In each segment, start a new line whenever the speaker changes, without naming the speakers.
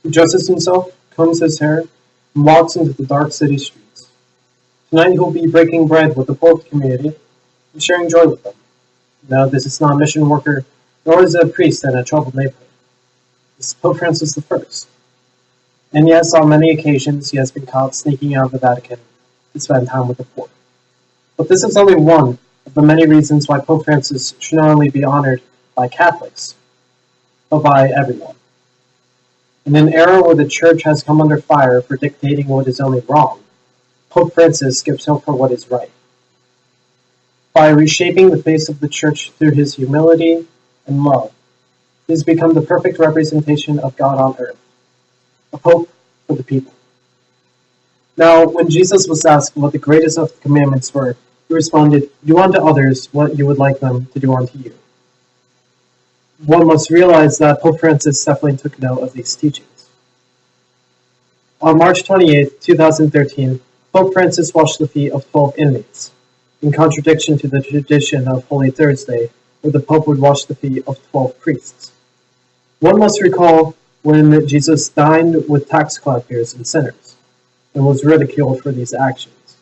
He dresses himself, combs his hair, and walks into the dark city streets. Tonight he'll be breaking bread with the Pope community and sharing joy with them. No, this is not a mission worker, nor is it a priest in a troubled neighborhood. This is Pope Francis I. And yes, on many occasions he has been caught sneaking out of the Vatican to spend time with the poor. But this is only one of the many reasons why Pope Francis should not only be honored by Catholics, but by everyone. In an era where the Church has come under fire for dictating what is only wrong, Pope Francis gives hope for what is right. By reshaping the face of the Church through his humility and love, he has become the perfect representation of God on earth, a Pope for the people. Now, when Jesus was asked what the greatest of the commandments were, he responded, "Do unto others what you would like them to do unto you." One must realize that Pope Francis definitely took note of these teachings. On March 28, 2013, Pope Francis washed the feet of 12 inmates, in contradiction to the tradition of Holy Thursday, where the Pope would wash the feet of 12 priests. One must recall when Jesus dined with tax collectors and sinners, and was ridiculed for these actions.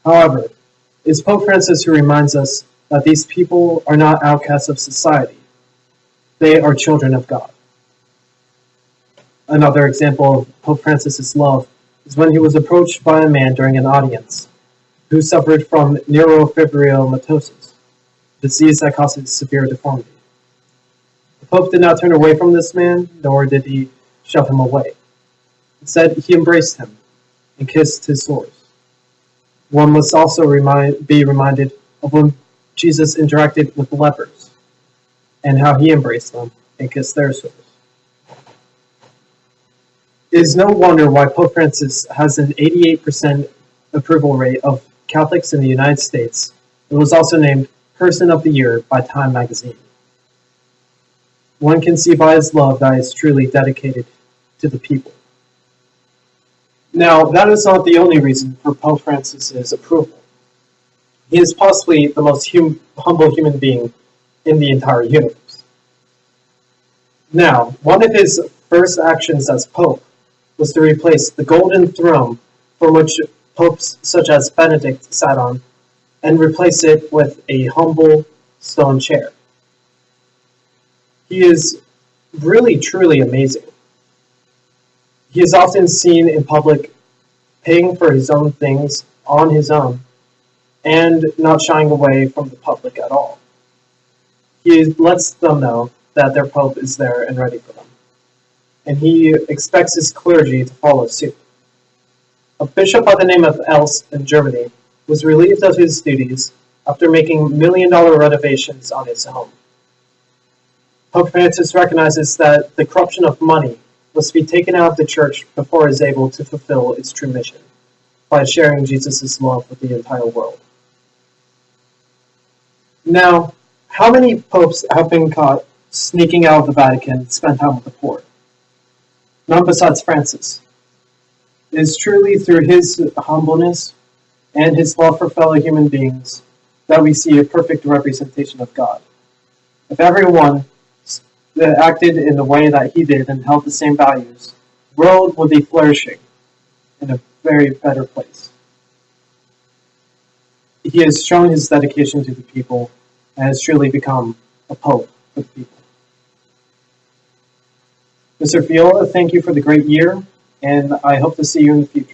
However, it is Pope Francis who reminds us that these people are not outcasts of society. They are children of God. Another example of Pope Francis's love is when he was approached by a man during an audience who suffered from neurofibromatosis, a disease that causes severe deformity. The Pope did not turn away from this man, nor did he shove him away. Instead, he embraced him and kissed his sores. One must also be reminded of when Jesus interacted with the lepers and how he embraced them and kissed their sores. It is no wonder why Pope Francis has an 88% approval rate of Catholics in the United States and was also named Person of the Year by Time magazine. One can see by his love that he is truly dedicated to the people. Now, that is not the only reason for Pope Francis's approval. He is possibly the most humble human being in the entire universe. Now, one of his first actions as Pope was to replace the golden throne for which popes such as Benedict sat on, and replace it with a humble stone chair. He is really, truly amazing. He is often seen in public paying for his own things on his own and not shying away from the public at all. He lets them know that their Pope is there and ready for them, and he expects his clergy to follow suit. A bishop by the name of Elst in Germany was relieved of his duties after making million-dollar renovations on his home. Pope Francis recognizes that the corruption of money must be taken out of the Church before it is able to fulfill its true mission, by sharing Jesus' love with the entire world. Now, how many popes have been caught sneaking out of the Vatican to spend time with the poor? None besides Francis. It is truly through his humbleness and his love for fellow human beings that we see a perfect representation of God. If everyone acted in the way that he did and held the same values, the world would be flourishing in a very better place. He has shown his dedication to the people and has truly become a pope for the people. Mr. Fiola, thank you for the great year, and I hope to see you in the future.